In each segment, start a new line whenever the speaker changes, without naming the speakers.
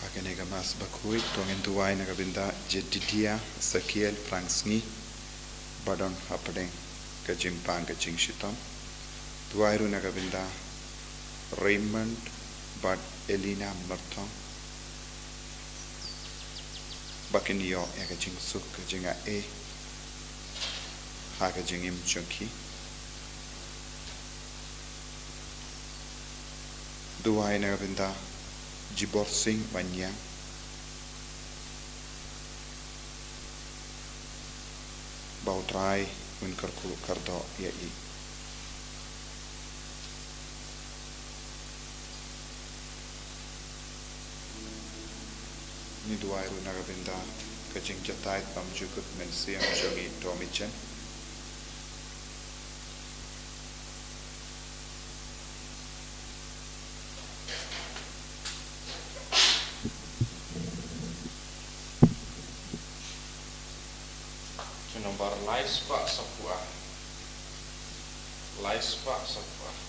Hakenega mas Bakhuid tongin tuwai nagabinda Lait-ïa Sakiel Frank Sngi Badon Hapadeng Kajing Pang Kajing Shitam Tuwairu nagabinda Raymond Bad Elina Martong Bakin yo Kajing Suk Kajinga E Hakajing Im Chunki Tuwai nagabinda Jibor Singh Banyang Bautrai Unkarku Kardo Yai Niduairu Nagabinda Kajing Jatait Pamjukut Mensiam Jogi Tomichen
Nomor Lait-ïa sebuah Lait-ïa sebuah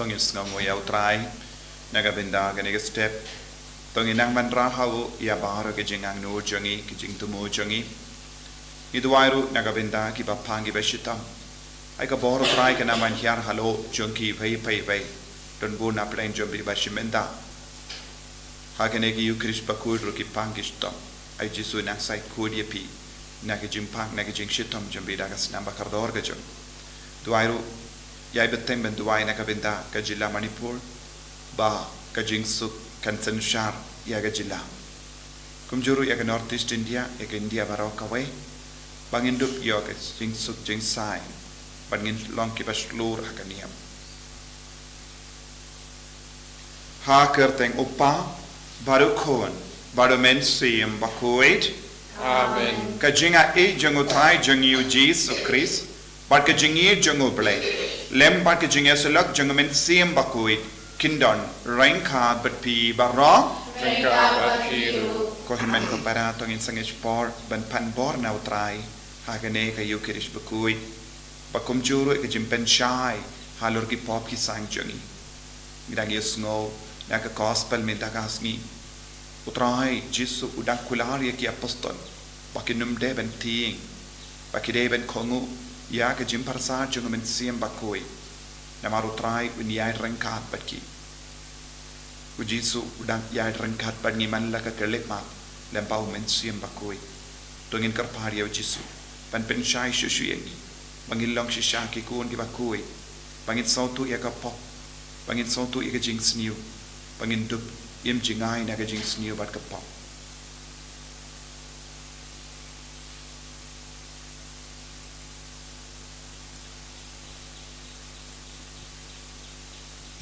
Tongin Sngi Yautrai Nagabinda Ganega Step Tongin Nangmandra Hau Yabara Gajingang No Jungi Kijing Tumu Jungi Niduairu Nagabinda Kibapangi Beshitam Aikaboro Trai Kanaman Hyar Halo Junki Vai Pai Vai Donbuna Plain Jumbi Bashimenda Haganegi Ukrish Bakur Ruki Pangistom Aijisu Naksai Kudiapi Nagajim Pang Nagajing Shitom Jumbi Dagas Nambakardor Gajum Duairu Yai betem benduai nakabinda kajila Manipur ba kajing suk kansan shar ya kajila kumjuru ya North East India ya India barokawe bangindup ya kajing suk jing sai bangin long kipas lur hakaniam ha kerteng upa baru kon baru mensiam Bakhuid
Amen
kajinga e jangutai jangiu Jesus Christ but kajingi jangu blay Lem bat kejingnya selak jangamen siam Bakhuid kindon rainka batpi barra
Rainka batpiru
kohimen ko para tongin sangis por ban pan bor nautrai hagane kayu kirish Bakhuid bakum juru kejimpen shai halur ki pop ki sang jangi midagi sngo naka gospel mintagasni utrai jisu udang kular ki apostol bakinum de ben ting bakide ben kongu ya ke jimpar sa jangamen siam Bakhuid namaru trai unyai rengkat batki ujisu udang yai rengkat batngi manla ka kelema lempau men siam Bakhuid tongin karpari ya ujisu pan penshai shushu yengi bangilong shisha ki kun ki Bakhuid bangit sautu ya ka pop bangit sautu ya ka jing sniu bangin dup yem jingai na ka jing sniu bat ka pop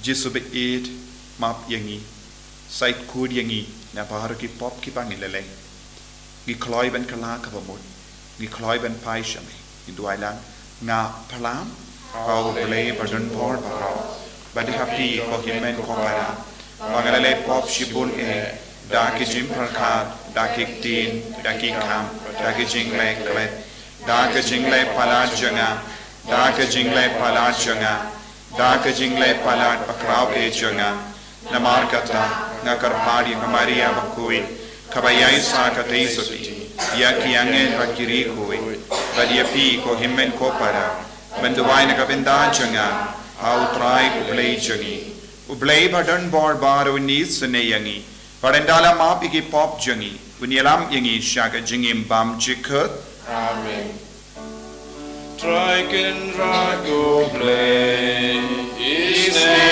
Jisu be eid map yangi sait kud yangi na bahar ki pop ki pangilele gi kloi ben kala ka bamut gi kloi ben pai shame gi duailang nga palam au play badon bor bara badi happy ko himen ko para bangalele pop shibun e da ki jim prakhat da ki tin da ki kam da ki jingle klet da ki jingle pala janga da ki jingle pala janga da ka jingle palat pakraw e jonga namar kata ngakarpari kamaria Bakhuid kabayay sa kataysoti ya kiangen rakiri kuwi badia pi ko himmen ko para banduway na kabenda jonga au try ublay jongi ublay badan bar baro ni suneyangi parendala mapigi pop jongi unyalam yangi shaga jingim bam jikut
Amen. Dragon drago blay isneyangi.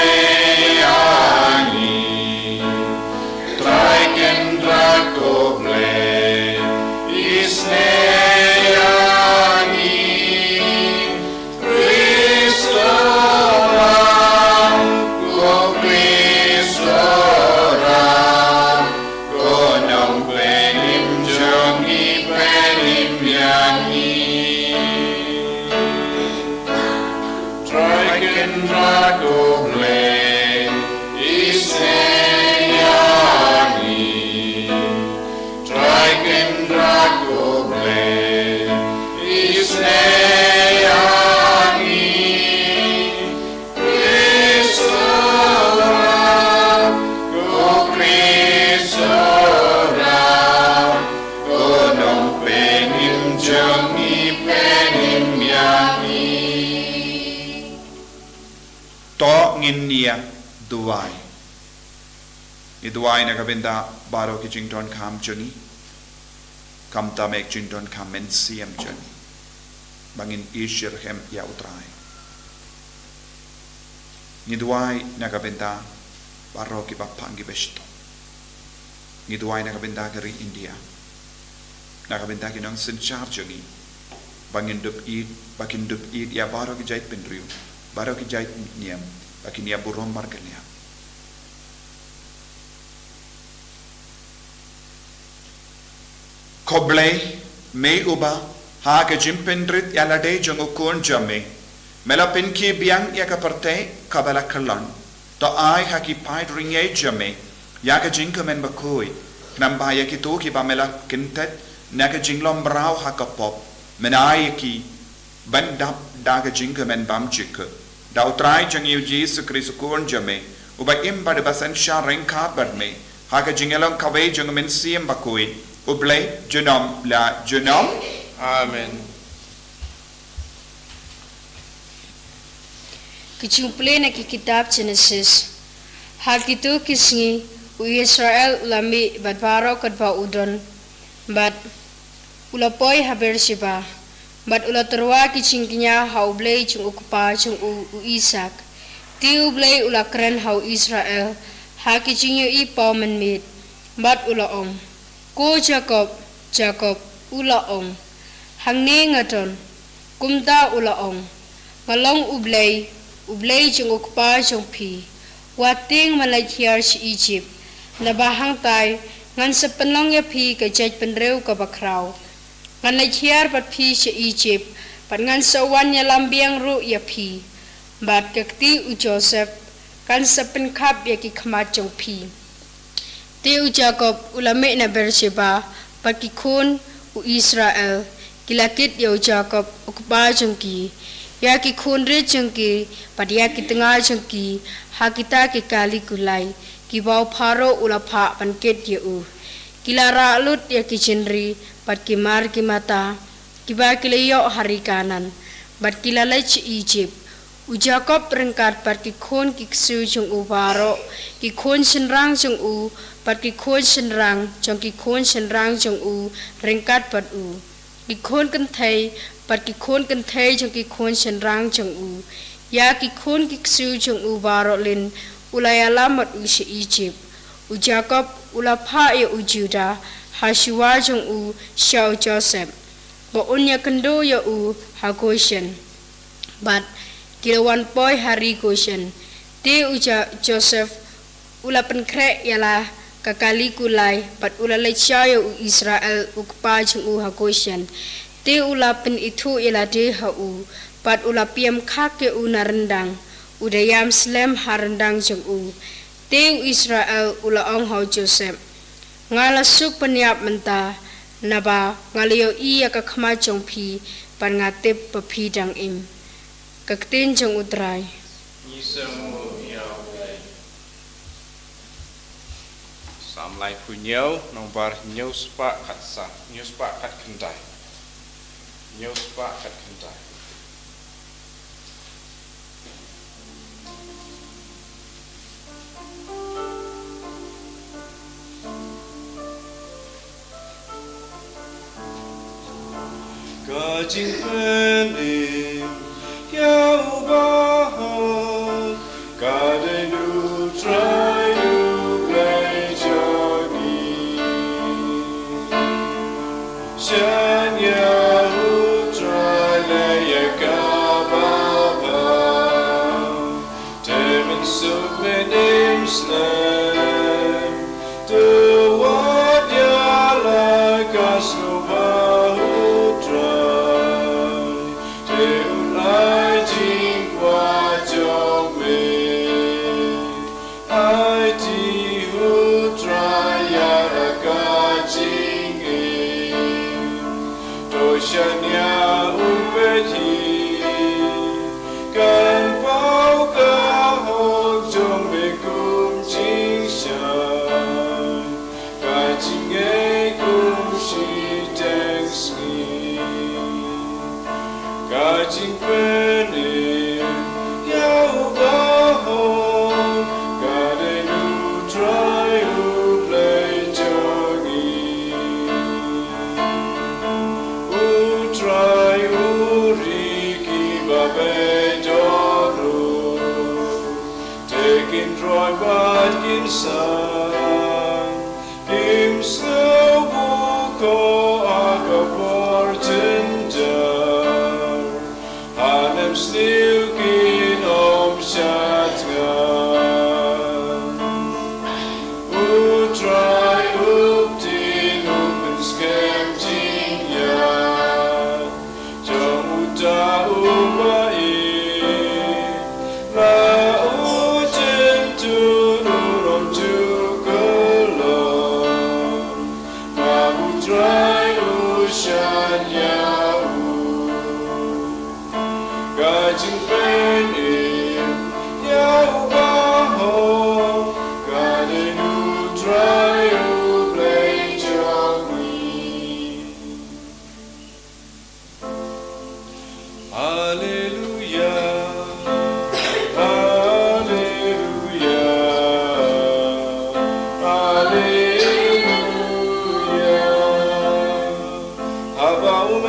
Dragon drago blay isneyangi. Kristoram go Kristoram go nam penim jongi penim yangi. Dragon drago blay isneyangi. Dragon drago blay isneyangi. Kristoram go Kristoram go nom penim jongi penim yangi.
to ngin nia duway ni duway na kabenda baro ki jington kam jongi kam ta mek jington kam men siam jongi bangin ishir hem ya utray ni duway na kabenda baro ki bapangi besto ni duway na kabenda kari India na kabenda ki nang sinchar jongi bangin dup eat bakin dup eat ya baro ki jait pendriu baro ki jait niam bakin ya burom markanya koblay me uba ha ke jimpendrit ya lade jong ukon jame mela pinki biang ya ka parte kabala kalan to ai ha ki paid ringe jame ya ka jinka men Bakhuid namba ya ki to ki ba mela kintet na ka jinglom brau ha ka pop menai ki bandap da ka jinka men bam jik da utrai jong yu Jesus Christ kon jame uba imba de basan sha renka badme ha ka jingelong kawe jong men siem Bakhuid ublay junom la junom
Amen.
Kicumple na ki kitab Genesis. Hal kitu kisngi u Israel ulami badbaro kadba udon bad ulapoy haber siba bad ulaterwa kicingkinya haublay chung ukupa chung u Isak ti ublay ulakren hau Israel ha kicingyo ipaw menmit bad ulaong ko Jacob ulaong hangni ngaton kumta ulaong ngalong ublay chung ukupa chung pi wating Lait-ïa si Egypt na bahang tay ngan sa panlong ya pi ka jaj penrew ka bakraw ngan Lait-ïa pat pi si Egypt pat ngan sa wan ya lambiang ru ya pi bat kakti u Joseph kan sa penkap ya ki khamat chung pi ti u Jacob ulame na Beersheba pat ki kun u Israel kilakit ya u Jacob ukupa chung ki ya ki khunre chungki padia ki tengah chungki hakita ki kali kulai ki bau pharo ulapha panket ye u kilara lut ya ki chinri pat ki mar ki mata ki ba ki leyo hari kanan bat kilalai chi Egypt u Jacob rengkat pat ki khon ki ksu chung u baro ki khon senrang chung u pat ki khon senrang chung ki khon senrang chung u rengkat pat u ki khon kan thai pat ki khon kan thai chung ki khon senrang chung u ya ki khon ki ksu chung u baro lin ulayala mat u si Egypt u Jacob ulapha ya u Judah Hashua chung u Shau Joseph ba unya kendo ya u ha Goshen but kilawan boy hari Goshen ti u Joseph ulapan kre yala kakali kulai pat ulalai ya u Israel u kpa chung u ha Goshen ti ulapan itu yala de ha u pat ulapiam khak ke u narendang udayam slem harendang chung u ti u Israel ulaong ha Joseph ngala suk paniap menta naba ngaliyo iya ka khama chung phi pan ngatip pa phi dang im kaktin chung utrai
Nisemu Yahweh. Sam lai phu nhiều nong bar nhiều spa khat sa nhiều spa khat kendai nhiều spa khat kendai
Ka jing pen im yau ba ho ka de nu try nu play jogi shan ya hu try le ya ka ba ba temen suk men im slam to what ya la ka so ba Shania Ubeti Kan Pao Ka Hok Jong Me Kum Ching Shan Ka Ching E Kum Shi Teng Sngi Ka Ching Pen E Yau Ba Hok Ka De Nu Try U Play Jogi Try Uriki Babe Joru Taking Troy Batkin San Kim Snow Buko Aka Portender Hanem Stilkin Om Shatgan Try Uptin Open Scam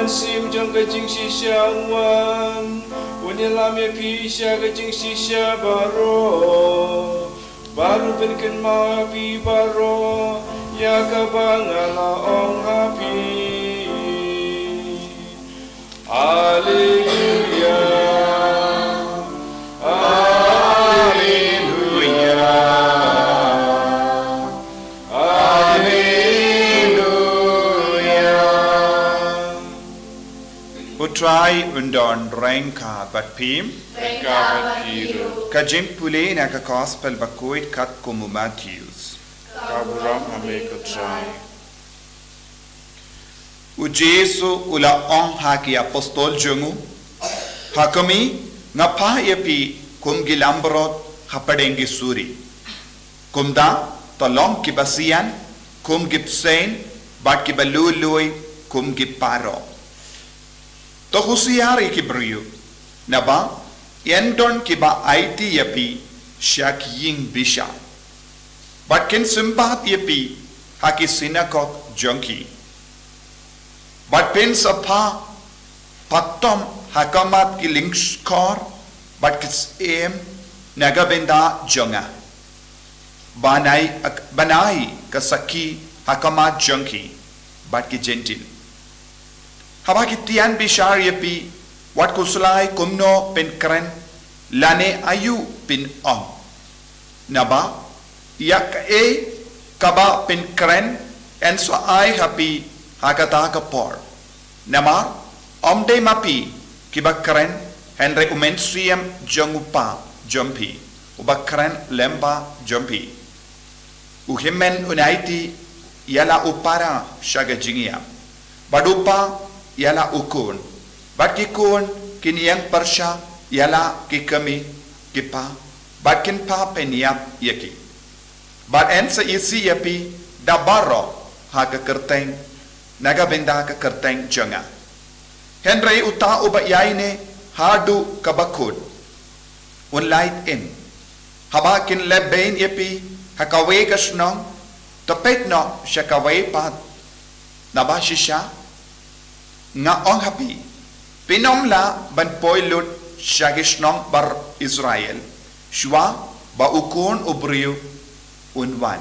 Sim jong ke jing si wan Wanya lam ya pi sha ke jing si sha baro Baru ben ken ma pi baro Ya ka bangala ong happy Hallelujah
Try undon ranka but pim
Rengka Batiru
Kajim pule na ka gospel Bakhuid kat kumu Matthews
Kaburam Ameko Try
U Jesu ula ong haki apostol jungu Hakami ngapa yapi kum gilambrot hapadengi suri Kumda tolong kibasian kum gipsen bat kibalului kum giparo To husiari kibriyu naba endon kiba IT yapi syak ying bisha but kin simpat yapi haki synagogue junkie but pin sapa patom hakamat ki link score but kis em nagabenda jonga banai kasaki hakamat junkie but ki gentil Habaki tian bishar yapi wat kusulai kumno pen kren lane ayu pin ong naba yak kaba pen kren en so ai happy hakata kapor nama omde mapi kiba kren henry umensiam jongupa jompi uba kren lemba jompi uhimen unaiti yala upara shaga jingia badupa yala ukun bat ki kun kiniyang parsha yala ki kami kipa bakin pa peniap yaki bat en sa isi yapi dabaro ha ka kerteng naga benda ka kerteng jonga Henry uta uba yaine hadu ka Bakhuid un Lait-ïa habakin lebain yapi hakawe ka snong tapet no shakawe pat nabashisha nga ong hapi pinomla ban poilut shagishnong bar Israel shwa ba ukun ubriu unwan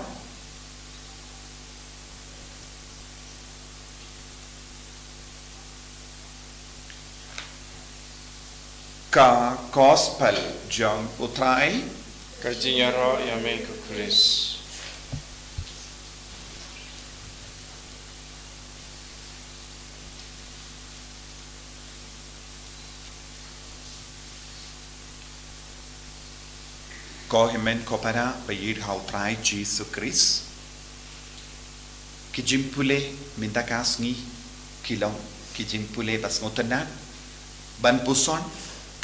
ka gospel jong utrai
Kajinyaro yame ku Chris.
ko himen ko para bayid hau trai Jesus Christ kijimpule minta kasngi kilong kijimpule bas ngotenat ban puson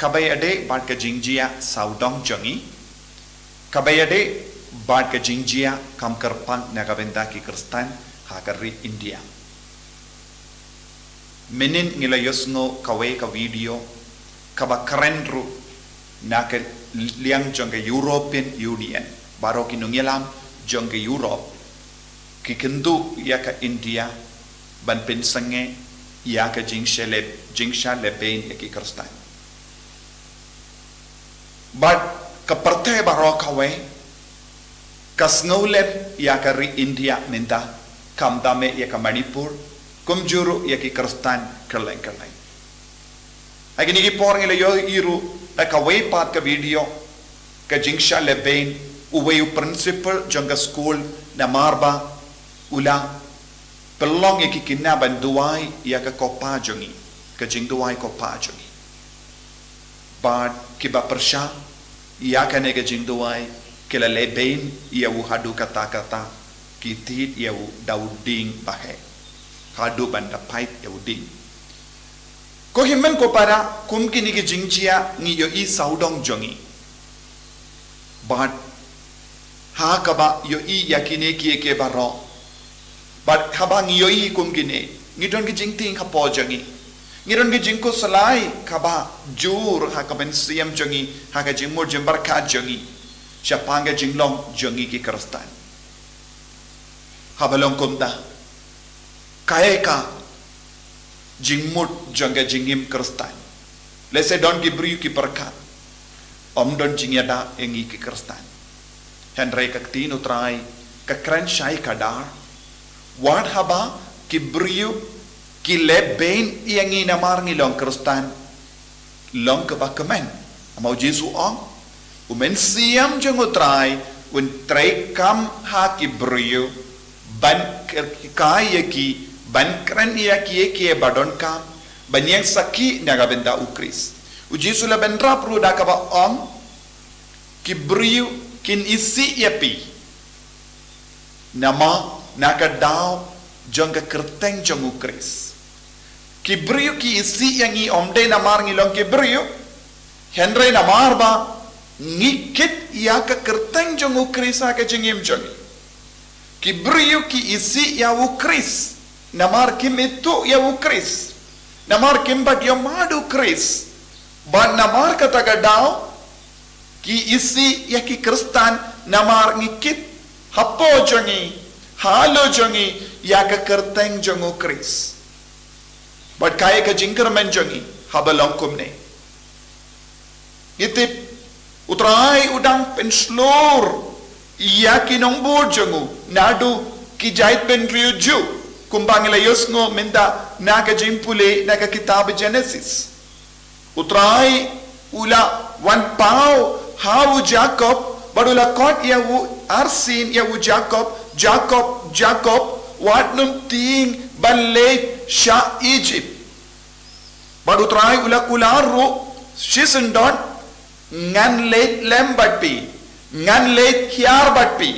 kabayade bad ka jingjia saudong jongi kabayade bad ka jingjia kam kerpan nagabenda ki Kristan hakari India menin ngila yosngo kawe ka video kaba karenru nak liang jong ke European Union baro kinungilam jong ke Europe ki kendu ya ka India ban pensange ya ka jingsha lebain ya ki Kristan but kaparte baro kawe kasngolep ya ka ri India minta kamdame ya ka Manipur kumjuru ya ki Kristan kerleng agini ki por ngile yo iru kawe pat ka video ka jingsha lebain uwe principal jong school na marba ula pelong ya ki kinaban duai ya ka kopa jongi ka jing duai kopa jongi bad kiba persha ya ka ne ka jing duai kila lebain ya u hadu kata kitit ya u dauding bahe hadu banda pipe ya u ding ko himmen ko para kum kini ki jingjia ngi yo i saudong jongi but ha kaba yo i yakine ki ke baro but kaba ngi yo i kum kini ngi don ki jingting hapo jongi ngi don ki jingko salai kaba jur ha kaben siam jongi ha ka jingmur jimbar ka jongi chapanga jinglong jongi ki Kristan habalong kumta kaeka jingmut jangga jingim Kristan lese don gibriu ki perkat om don jingyada engi ki Kristan Henry kaktino trai ka kran shai kadar wat haba ki briu ki lebain yangi namar ngilong Kristan long ka bakamen amau Jesu ong umen siam jango trai un trai kam ha ki briu ban kaya ki ban kran ya ki badon kam banyang saki naga benda ukris uji sula bendra pru da ka ba om ki briu kin isi yapi nama naga daw jong ka kerteng jong ukris ki briu ki isi yangi omde namar ngilong ki briu Henry namar ba ngikit ya ka kerteng jong ukris ha ka jingim jong ki briu ki isi ya ukris namar kim itu ya ukris namar kim bat ya madu kris ban namar kata gadao ki isi ya ki Kristan namar ngikit hapo jongi halo jongi ya ka kerteng jongo kris bat kaya ka jingkar men jongi habalong kumne itip utrai udang penslur ya ki nongbur jongo nadu ki jait pen riuju kumbangila yosngo minda naga jimpule naga kitab Genesis utrai ula wan pau hau Jacob badula kot ya wu arsin ya wu Jacob watnum ting ballet sha Egypt badu utrai ula kularu shisendon ngan late lembatpi ngan late hiar batpi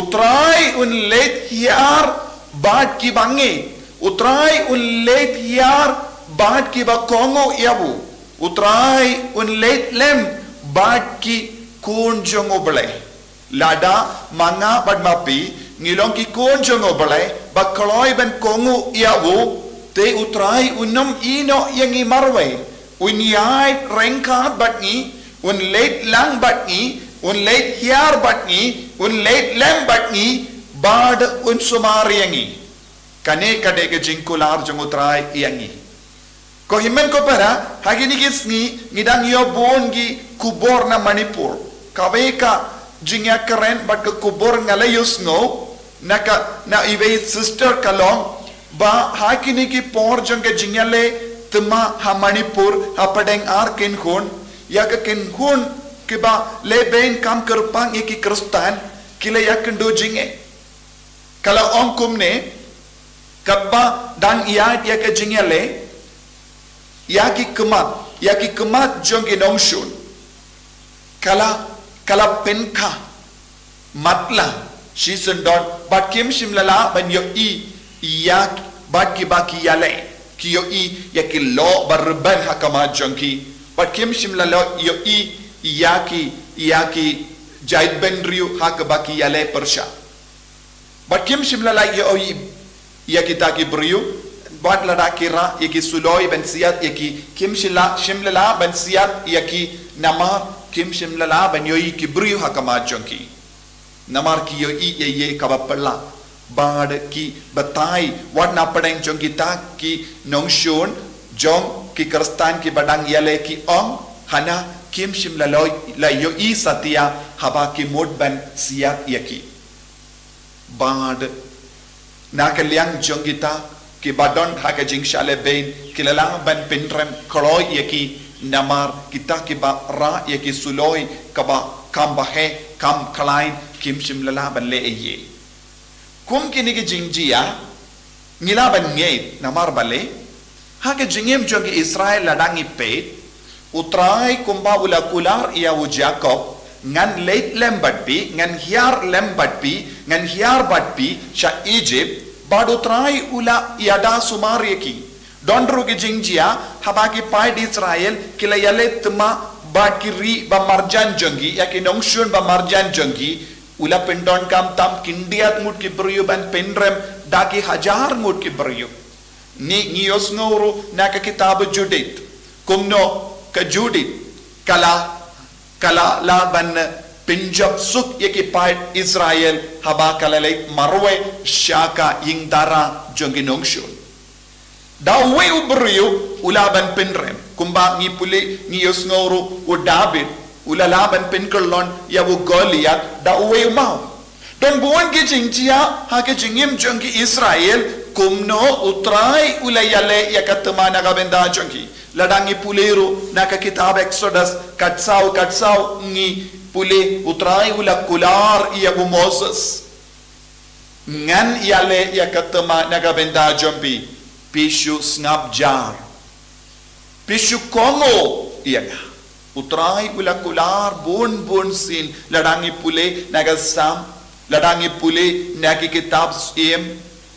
utrai un late hiar bad ki bange utrai un Lait-ïa bad ki ba kongo yabu utrai un lem bat ki kun jong oble lada manga bad mapi ngilong ki kun jong oble ba kloi ben kongu iawu te utrai unum ino yang i marwe un yai rengkat bat ni un leit lang bat ni un lait-ïa bat ni un leit lem bat ni bad un sumari yangi kane kade ke jingkular jong utrai yangi ko himen ko para hagini Sngi ngidang yo bongi kubor na Manipur kaweka jingya keren bat ke kubor ngalayus ngo naka na iwe sister kalong ba hakini ki por jong ke jingyale tma ha Manipur ha padeng ar ken khon ya ke ken khon ke ba le ben kam kerpang ki kristan kile ya kendo jinge kala om kumne kabba dang iya ya ke jingyale yaki kemat jong inongshun kala penka matla shisundon bat kim shimlala ban yo i yak bat ki baki yale ki yo i yaki lo barban hakama jongki bat kim shimlala yo i yaki jaid ben riu hak baki yale persha bat kim shimlala yo i yaki taki briu bat lada kira yaki suloi ben siat yaki kim shimlala ben siat yaki namar kim shimlala ben yoi ki briu hakama jongki namar ki yoi ye kabapalla bad ki batai wat na padeng jongki ta ki nongshon jong ki kristan ki badang yale ki ong hana kim shimlala la yoi satia haba ki mod ben siat yaki bad na kaliang jongki ta ki badon haka jingshale bain kilala ban pinrem koloi yaki namar kita ki ba ra yaki suloi kaba kam bahe kam klain kim shimlala ban le ye kum kini ki jingjia ngila ban nge namar bale haka jingem jogi Israel ladangi pet utrai kumba ula kular ia u Jacob ngan leit lembatpi ngan hiar lembatpi ngan hiar batpi sha Egypt badutrai ula yada sumariyaki dondru ki jingjia habaki pai di Israel kila yale tma bakiri ba marjan jongi yaki nongshun ba marjan jongi ula pendon kam tam kindiat mut ki briyu ban penrem daki hajar mut ki briyu ni yosnguru naka kitab Judith kumno ka Judith kala la ban Pinjab suk yaki pai Israel haba kalalay marwe shaka ying dara jongi nongshun dawe ubriyo ulaban pinrem kumba ngi puli ngi yosngoro u David ulalaban pinkolon ya u Goliath dawe mau don buwan ki jingjia ha ke jingim jongi Israel kumno utrai ulayale yakatma naga benda jongi ladangi pulero naka kitab Exodus katsau ngi pule utrai ula kular ia bu Moses ngan yale ya katama naga benda jombi pishu snap jar pishu kongo ia utrai ula kular bun sin ladangi pule naga sam ladangi pule naki kitab em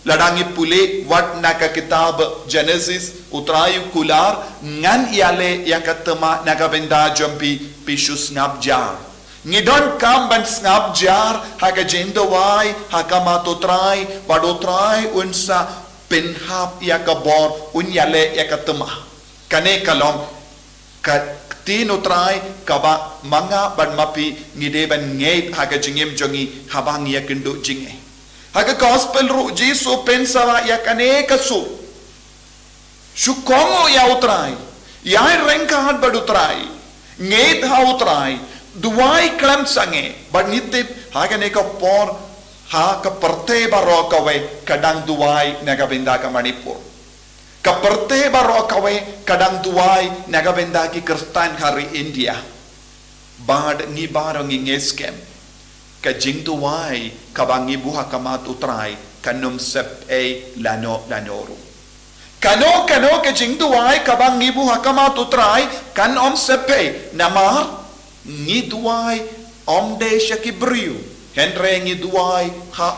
ladangi pule wat naka kitab Genesis utrai kular ngan yale ya katama naga benda jombi pishu snap jar ngidon kam ban snap jar haga jendo wai haga matotrai badotrai unsa penhap yakabor unyale yakatma kane kalom ka tinotrai kaba manga ban mapi ngide ban ngeit haga jingem jongi habang yakindo jinge haga gospel ru jisu pensawa yakane kasu shukongo ya utrai yai rengkat badutrai ngeit ha utrai duai klam sange but nitip hagane ka por ha ka parte baro kawe kadang duai naga benda ka Manipur ka parte baro kawe kadang duai naga benda ki kristan hari India bad ni barong ngeskem ka jing duai ka bangi buha kamat utrai kanum sep e lanoru kano ka jing duai ka bangi buha kamat utrai kan om sep e namar ngi duai om desha ki briu henre ngi duai ha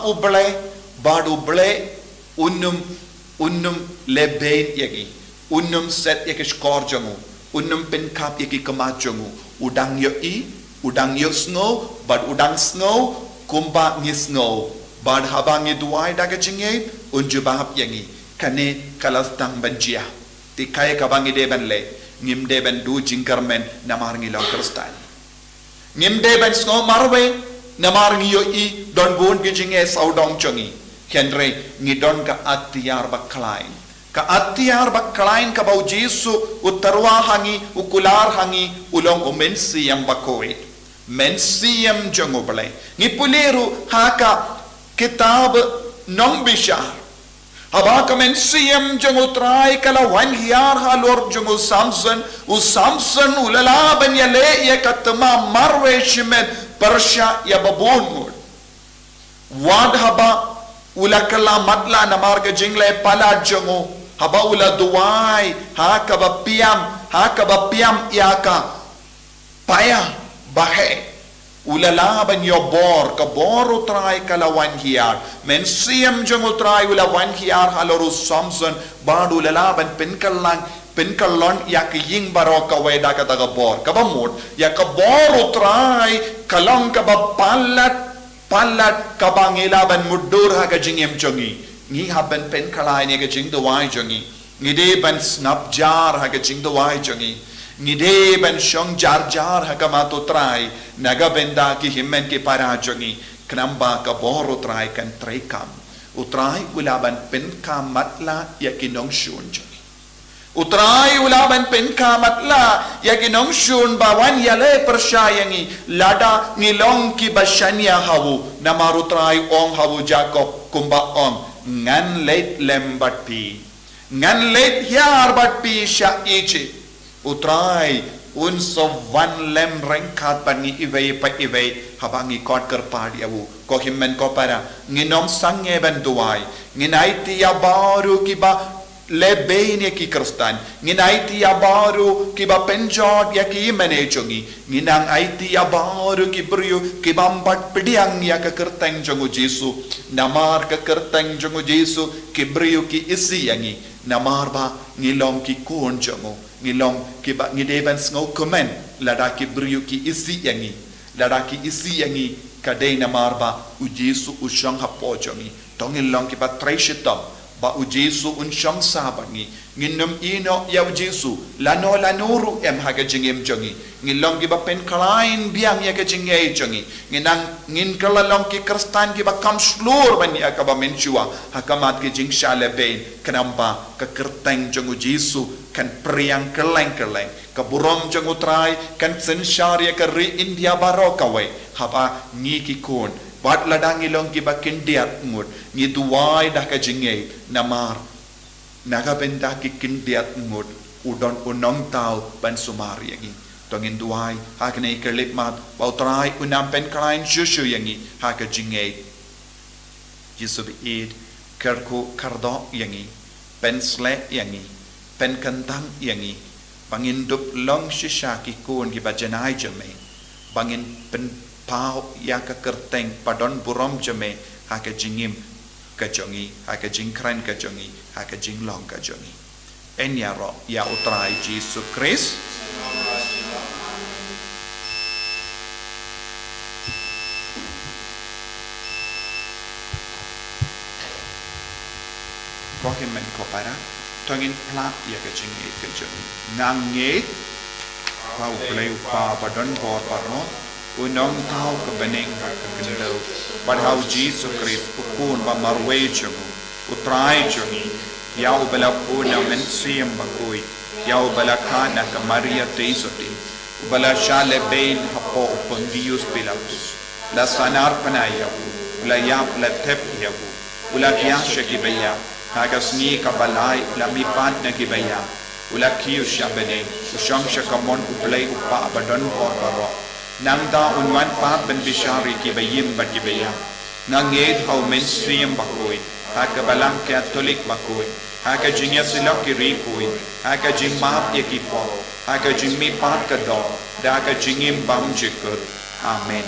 uble bad uble unum lebein yagi unum set yaki skor jangu unum pen kap yaki kemajongu udang yo snow bad udang snow kumba ngis snow bad habang duai daga jingay unju bahap yangi kane kalas tang banjia ti kaya kabang ide ban le ngim de ban du jingkarmen namar ngi long kristal ngim de ban snow marwe namar ngi yo I don bon gi jingay saudong chongi kenre ngi don ka atiar baklain ka atiar baklain ka bau Jesu utarwa hangi ukular hangi ulong umensi yang Bakhuid mensiyam jangobale ngipuleru haka kitab nong bishar habaka mensiyam jangotrai kala wan hiar halor jango Samson ulala ban ya Lait-ïa katma marwe shimen Persya ya babun wad haba ulakala matla na marga jingle pala jango haba ula duai haka bapiam yaka paya bahe ulalaban yo bor ka bor utray kalawan hiar men siyam jang utray ulawan hiar haloru Samson bad ulalaban penkalon yak ying baro ka weda ka daga bor ka bamut yak bor utray kalong ka palat ka bangilaban mudur ha ka jingem jongi ngi haben penkalai ne ka jing duai jongi ngide ban snap jar ha ka jing duai jongi ngide ban shong jar hakamato trai naga benda ki himmen ki para jongi knamba ka boro trai kan trekam utrai ulaban pen kamatla yakinong shun jongi utrai ulaban pen kamatla yakinong shun bawan yale persyayangi lada ngilong ki bashanya hawu namarutrai ong hawu Jacob kumba ong ngan late lembat pi ngan late hiar bat pi sha ichi utrai un so van lem rengkat bani iwei pa iwei habangi kot kerpadi awu ko himmen ko para nginom sange ban duai nginaiti ya baru kiba lebeni ki kristan nginaiti ya baru kiba penjod ya ki mene jongi nginang aiti ya baru ki brio kibambat pidiang ya ka kerteng jongu Jesu namar ka kerteng jongu Jesu ki brio ki isi yangi namar ba ngilong ki kun jongu ngilong kiba ngideban sngo komen ladaki brio ki isi yangi kadai namarba u Jesu usyang hapo jongi tongilong kiba treshitom ba u Jesu unsyang sabangi nginum ino ya u Jesu lanuru em haga jingem jongi ngilong kiba pen kalain biang ya ka jingei jongi ngin kalalong ki kristan kiba kam slur bani akaba menjua hakamat ki jing shalebein kenamba ka kerteng jongu Jesu kan priang keleng ka burom jang utrai kan sensyarya ka ri India baro kawai haba ngi ki kun bat ladang ilong ki bakin diat ngut ngi duai dah ka jingei namar naga benda ki kindiat ngut udon unong tau ban sumari yangi tongin duai hakne kelip mat bautrai unam pen krain shushu yangi haka jingei Jesu bi kerku kardo yangi pensle yangi pen kantang yangi bangin dup long shisha ki kun ki bajanai jame bangin pen pau ya ka kerteng padon burom jame haka jingim ka jongi haka jingkran ka jongi haka jinglong ka jongi enya ro ya utrai Jesu Christ kokin men kopara tongin pla ya ka jingi ka jongi nange pau play pa padon bor parno unong tau ka beneng ka kendau badhau Jesu Christ pukun ba marwe jongu utrai jongi yau bala puna men siyam Bakhuid yau bala kana ka Maria teisoti bala shale bein hapo upangius pilatus la sanar panaya la yap la tep yabu ula kiyasha ki baya haga Sngi ka balai la mi pat na ki baya ula kiyu shabene ushang shakamon uplay upa abadon barbaro nangda unwan pa ben bishari ki bayim bat ki baya nanged how men siyam Bakhuid haka balang Catholic Bakhuid haka jingya silak ki ripui haka jing map ya ki po haka jing mi pat ka do da haka jingim bam jikur amen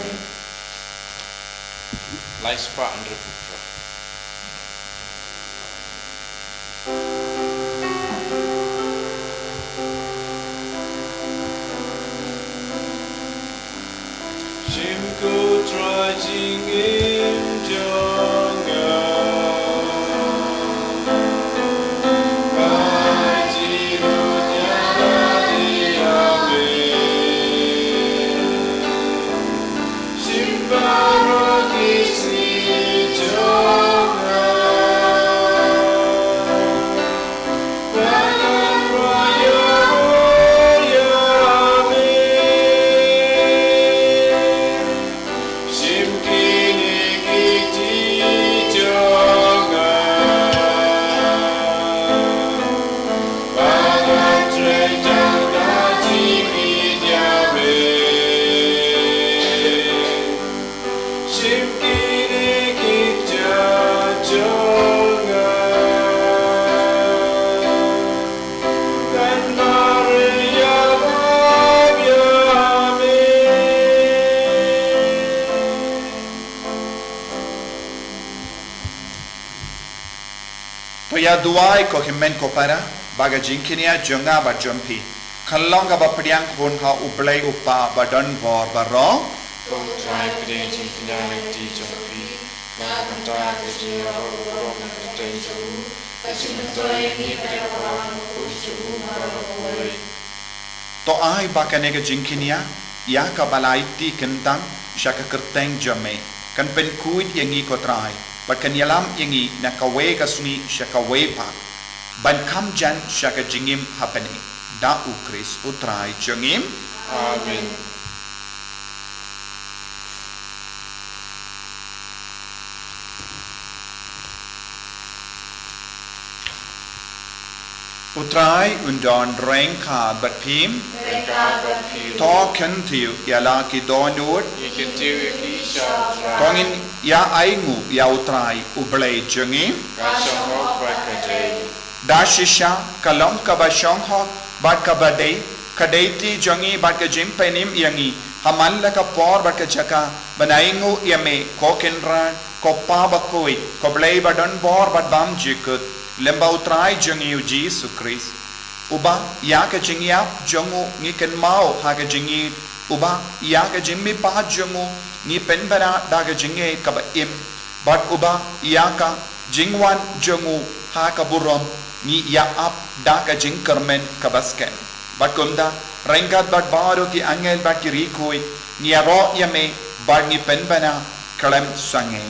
Laispa Andre Putra
Shimko trajing im jonga Kajiru nyari yabe Shimbaro kisi jonga Bagan raya yabe Shimkini kiti jonga Bagan trejang gaji yabe Shimkini kita jonga Dan Maria Yame
To ya duai ko himen ko para baga jinkinia jonga ba jompi kallong ka ba pediang hon ha ublai upa ba don bor ba ro
Kau try pedang cincin di jampi, makan tak kerja orang kerja jauh, kerja mentor ini kerja orang kucu Bakhuid.
to ai ba ka nega jinkinia ya ka balai ti kentang shaka kerteng jame kan pen kuit yangi ko trai ba kan yalam yangi na ka we ka suni shaka we pa ban kam jan shaka jingim hapani da ukris utrai jangim
Amin.
utrai undon reng ka bat pim
Mereka berpil.
to kan tiu ya la ki donut
Ikan tiwi kisah try.
tongin ya aingu ya utrai ublai jangim
Kasang hok berkedai.
dashisha kalong ka ba shong hok bat ka ba dei kadaiti jangi bat ka jimpenim yangi haman la ka por bat ka jaka banaingu yame ko kenra ko pa Bakhuid ko blai ba don bor bat bam jikut lemba utrai jangi Jesus Christ uba ya ka jingia jangu ni ken mau ha ka jingi uba ya ka jimmi pa jangu ni penbara da ka jinge ka ba im bat uba ya ka jingwan jangu ha ka burom ni ya ap da ka jing kermen ka basken bat kumda rengat bat baru ki angel bat ki rikoi ni ro yame bat ni penbana kalem sange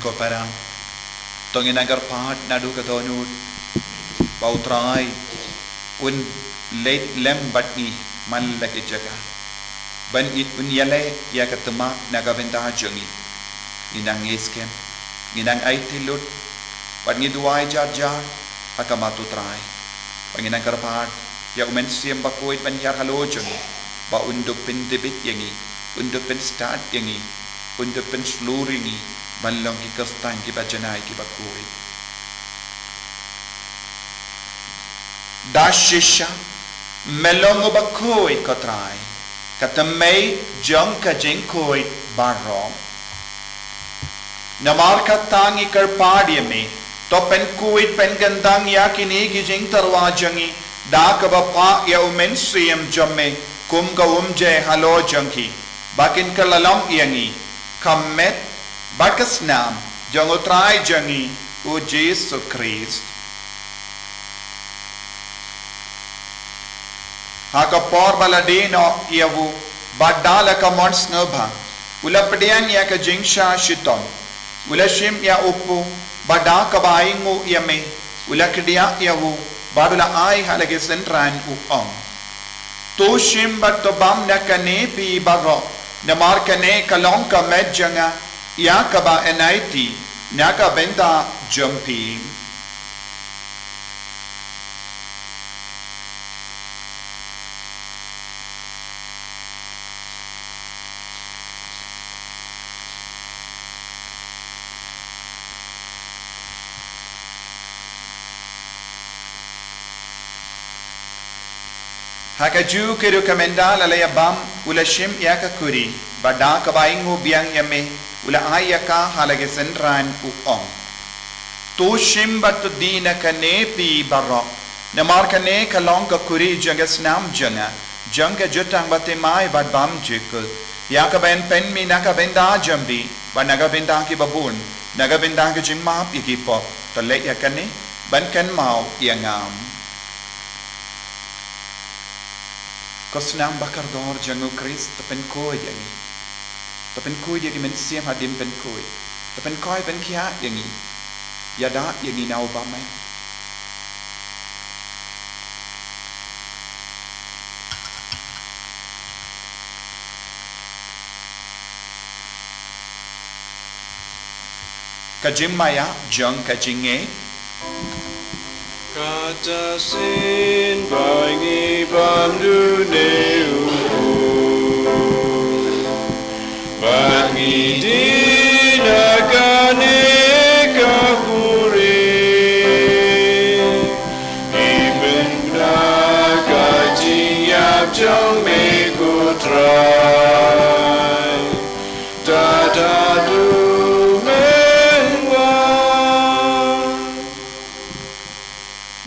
ko para tongin agar pat nadu ka donut bautrai un late lem batni man lagi jaga ban it un yale ya katema naga benta jangi ninang eskem ninang aitilut bat ni duai jar jar akamatu trai panginang karpat ya umen siem Bakhuid ban yar halo jangi ba unduk pen debit yangi unduk pen start yangi unduk pen sluringi balong ki kastang ki bajanai ki Bakhuid dashisha melong Bakhuid kotrai katamay jong ka jingkoid barong namar ka tangi karpadi me to pen kuid pen gandang ya kini gijing tarwa jangi da ka bapa ya umen siem jamme kum ka umje halo jangi bakin ka lalong yangi kamet bakas nam jong utrai jangi o Jesus Christ haka por baladino iawu badala ka mons ngaba ula pedian ya ka jingsha shiton ula shim ya upu bada ka baingu yame ula kedia iawu badula ai halage sentran uong to shim bat to bam na kane pi baro na mar kane kalong ka medjanga ya ka ba enaiti na ka benta jumping haka ju ke rekomenda la ya bam ula shim ya ka kuri bada ka baingu biang yame ula ayaka halage sentran uong to shim bat dina kane pi baro na mar kane kalong ka kuri janga snam janga jutang bate mai bad bam jikut ya ka ben pen mi na ka benda jambi ba naga benda ki babun naga benda ki jimma ki pop to le ya kane ban kan mau yangam Kosnam bakar dor jangu Chris tapen koi yangi men siam hadim pen koi tapen koi pen kia yangi yada yangi nau bamai kajim maya jang kajinge
Kata sin bangi bandu neu bangi dina kane kahuri iben na kaji yap jong me kutrai ta du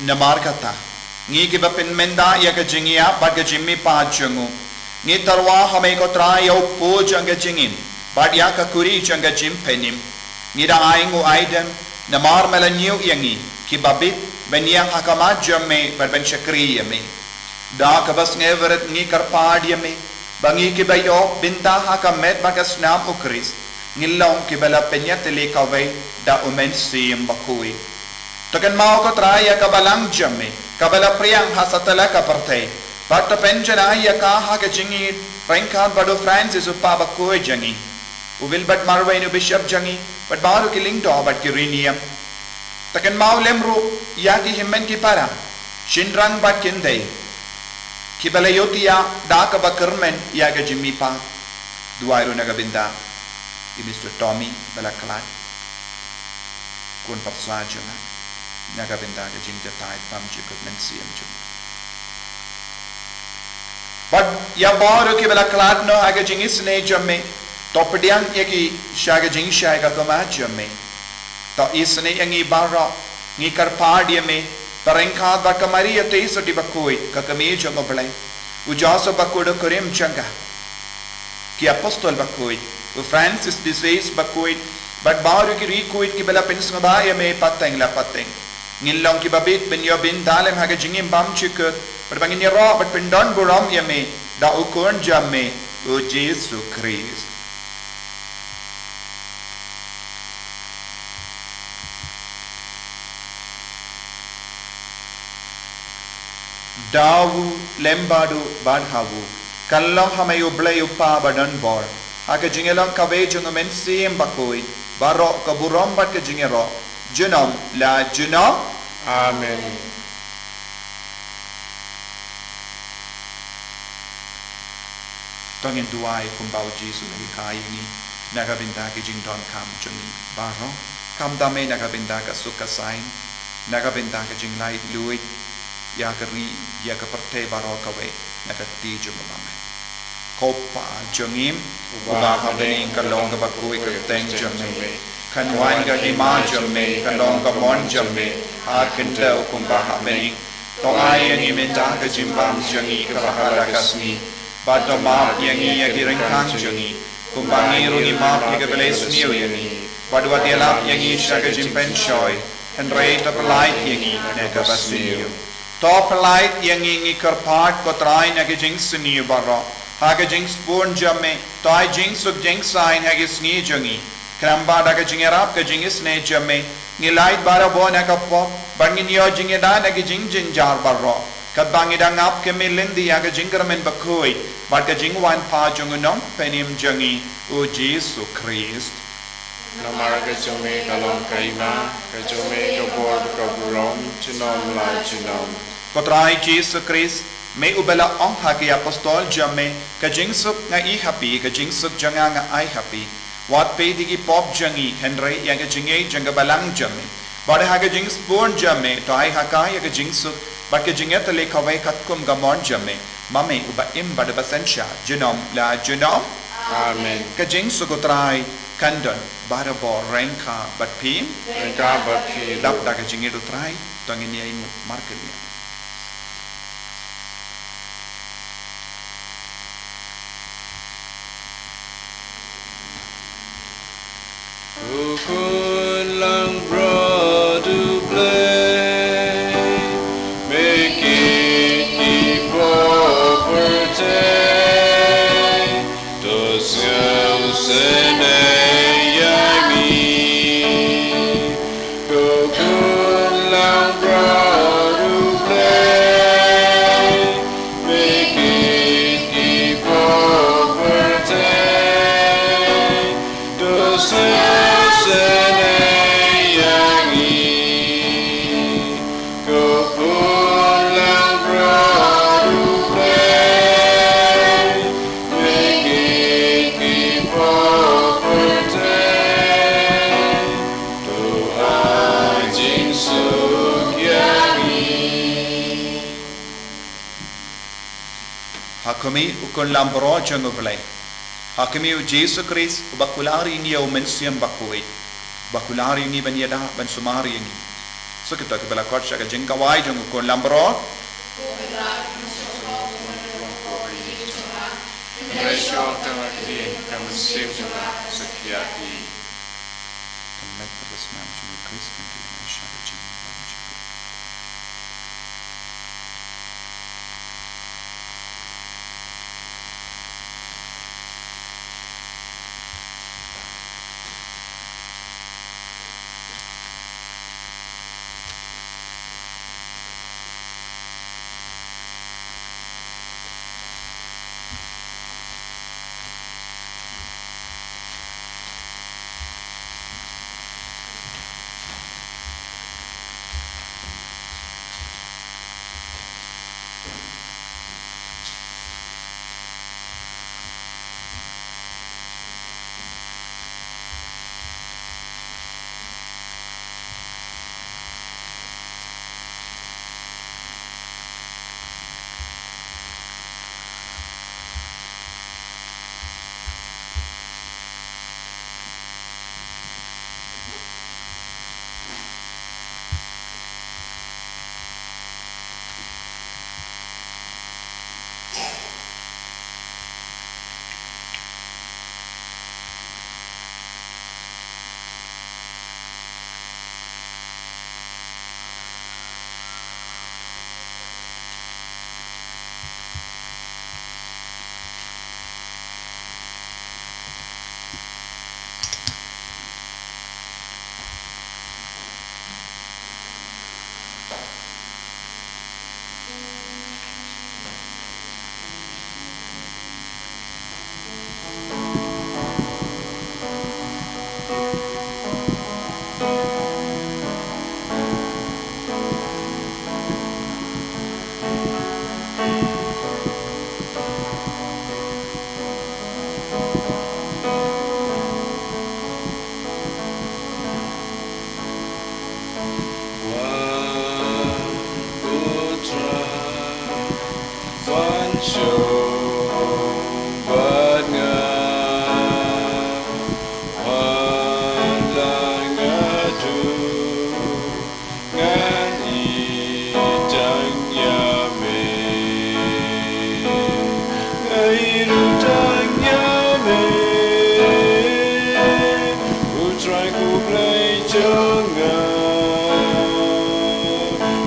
namar kata ngi ki bapin menda ya ka jingia bad ka jimmi pa jungu ngi tarwa hame ko tra yo po janga jingin bad ya ka kuri janga jim penim ngi da aingu aidem namar melanyu yangi ki babit ben yang hakama jamme bad ben shakri yame da ka bas ngeveret ngi karpad yame bangi ki bayo binta hakamet bagas nam ukris ngilong ki bala penyat le kawai da umen sim Bakhuid Token mau ko traya kabalang jamme kabala priyang hasatala ka partay patta penjana ya ka ha ke jingi rengkan bado Francis upa Bakhuid jangi uvil bat marway no bishop jangi but baru kiling do bat kiriniam token mau lemru ya ki himmen ki para shinrang bat kindai kibala yotia da ka bakermen ya ga jimmi pa duairo nagabinda i Mr. Tommy bala klat kun parsajana naga benda ke jing detai pam jikut men siam jum but ya baru ke bela klat no aga jing isne jamme Thohdieng yaki shaga jing shaga kama jamme to isne yangi bara ngi karpadi me parengka ba kamari ate so di Bakhuid ka kami jong oblai ujaso Bakhuid korim changa ki apostol Bakhuid u Francis disease Bakhuid but baru ki Bakhuid ki bela pensma ba ya me pateng la pateng ngilong ki babit ben yo bin dalem haga jingim bam chikut berbangin ni ro bat pendon buram yame da ukun jamme o Jesu Christ dawu lembadu badhawu kallong hamay ublay upa badan bor haga jingelong kawe jungumen sim Bakhuid baro kaburom bat ka jingero Junom la junom.
Amen.
Tongin duai kumbau Jesu nagi kai ni nagabinda ki jingdon kam jungi baro kam dame nagabinda ka suka sain nagabinda ka jinglai luit ya kari ya ka parte baro kawe nagati jumame kopa jungim uba kabening kalong ka Bakhuid ka teng jungi kan wan ga hima jamme kan long ga mon jamme ha kinta kumba hamening to ai yang imenta ga jimbam jangi ka bahara kasmi bato ma yang ya gireng kang jangi kumba ni rungi ma ga beles niu yani badwa diala yang isha ga jimpen shoy and rate of light yang ne ga basniu Top light yang ingi kerpat kotrai nagi jing seni barra. Haga jing spoon jamme. Tai jing sub jing sign hagi sngi jungi. Kramba daga jing erap ka jing isne jamme. Ngilait bara bo naga pop. Bangin yo jing eda nagi jing jinjar barra. Kadbang ida ngap ke milindi haga jing kermen Bakhuid. Barga jing wan pa jungunom penim jungi. O Jesu Christ.
Namara kajome kalong kaima, kajome kabor kaburom, chinom la chinom.
Kotrai Jesu Christ, me ubela ong hagi apostol jamme, kajing suk nga I happy, kajing suk janga nga I happy. Wat pe digi pop jangi, Henry yang kajinge janga balang jamme. Bade haga jing spoon jamme, to I haka ya kajing suk, but kajinge tale kawai katkum gamon jamme. Mame uba im bade basensha, jinom la jinom.
Amen.
Kajing sukotrai, kandon, barabo renka but pim.
Renka bapi.
Dap da kajing itu trai, tangin ya imu markelia.
Ukun lang bro to play, make it keep property. Dos sene yami, ukun lang bro to play, make it keep property. Dos
Hakumi ukun lambro jango belai. Hakumi u Jesu Christ bakulari ini au mensiam Bakhuid. Bakulari ini ban yada ban sumari ini. So kita ke bala korcha ka jengka wai jango ukun lambro.
Resho tamakri kamusim juma sakyati.
Kamek perasaan jango Christ kan dia masyarakat jango.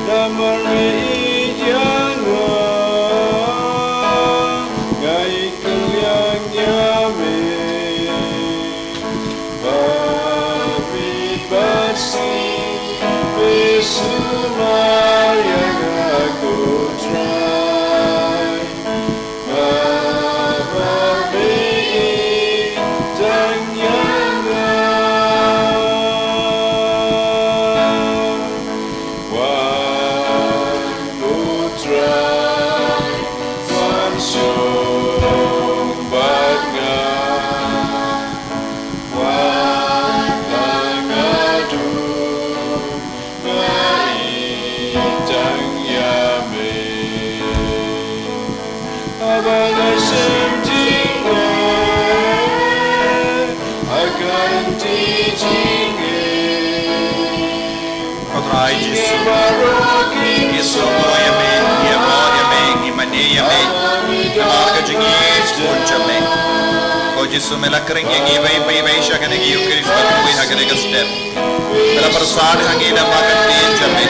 Damar trai Jesu Yesu mo yame ya mo yame imane yame marga jingis pun jame o Jesu mela kering yang ibai bai bai sha kane gi ukris bakui ha kane step mela persad hangi da makan tin jame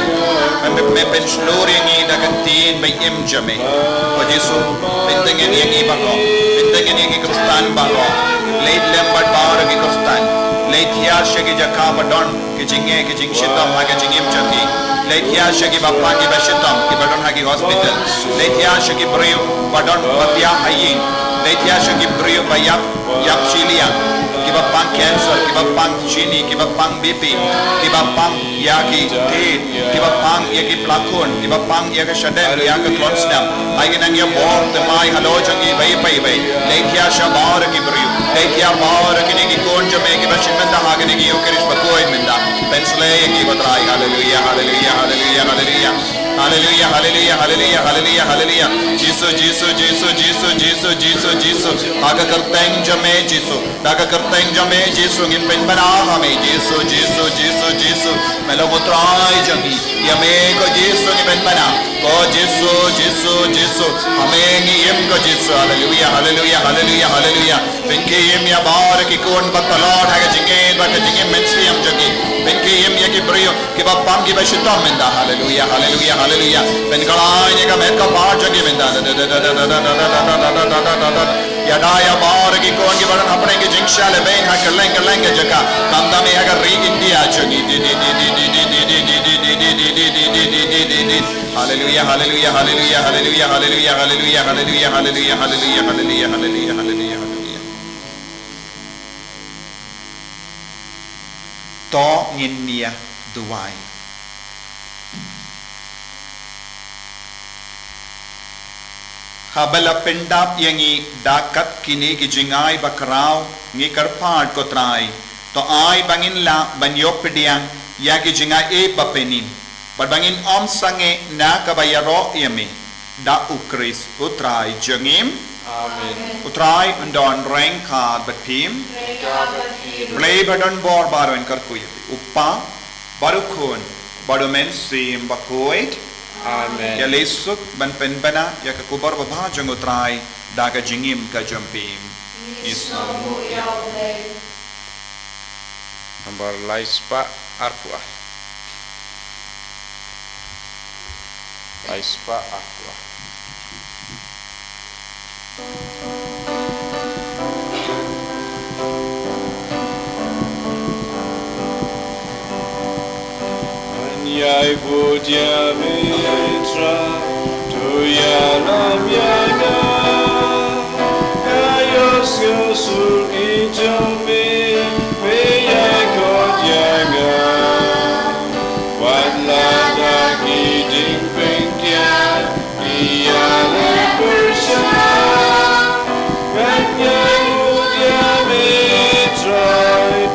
me pen slori yang da kan tin bai im jame o Jesu pentengen yang ibaro pentengen yang kristan baro leit lembat bar gi kristan Lait-ïa shagi jaka badon ke jinge ke jing shitam ha ke jingim chati Lait-ïa shagi bappa ke bashitam ke badon ha ke hospital Lait-ïa shagi briyo badon bapya ayin Lait-ïa shagi briyo bayap yap shilia ke bappang cancer ke bappang chini ke bappang BP ke bappang ya ki tit ke bappang ya ki plakon ke bappang ya ke shadem ya ke klonsnam ai ke nang ya bor te mai halo jangi bai bai bai Lait-ïa shabar ke briyo Lait-ïa bar ke ni kon jame ke bashin menda ha ke ni ukris bakoi menda pensle ki batrai hallelujah hallelujah hallelujah hallelujah hallelujah hallelujah hallelujah hallelujah hallelujah Jesus Jesus Jesus Jesus Jesus Jesus Jesus aga karteng jame Jesus daga karteng jame Jesus ngin pen bana hame Jesus Jesus Jesus Jesus melo mutrai jangi yame ko Jesus ngin pen bana ko Jesus Jesus Jesus hame ngi yem ko Jesus hallelujah hallelujah hallelujah hallelujah benke yem ya bar ki kon batalot haga jinge baga jinge mensiam jangi benke yem ya ki brio ki bapam ki bashitam menda hallelujah hallelujah hallelujah ben kalai ka met ka bar jangi menda ya daya bar ki kon ki baran apne ki jingsha le ben ha kaleng jaka kamda me agar re India jangi hallelujah hallelujah hallelujah hallelujah hallelujah hallelujah hallelujah hallelujah hallelujah hallelujah hallelujah hallelujah to nginia duai habala pendap yangi dakat kini ki jingai bakrau ngi karpat kotrai to ai bangin la banyo pediang ya ki jingai e bapenin bangin om sange na kabayaro yami da ukris utrai jangim
Amen.
Utrai andon reng khad batim play badon bor baron karkuy uppa barukun badumen sim bakhuid
Amen.
ya lesuk ban penbana ya ka kubar babha jang utrai daga jingim ka jampim
Isnamu yaule. Nomor laispa arkuah. Laispa arkuah. Anyai budya mitra tuya lamyana ayos yosul ijame meya kodyanga wadlada giding pengkya iya lepersya anyai budya mitra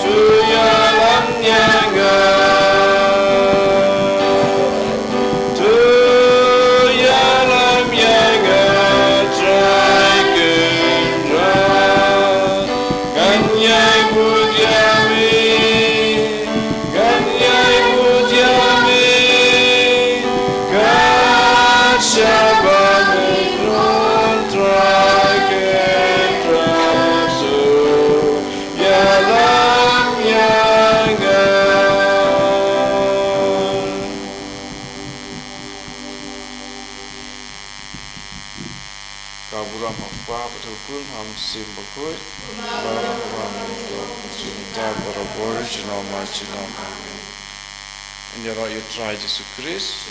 tuya lamyana Sim Bakhuid, original mighty name. And you try Jesus Christ.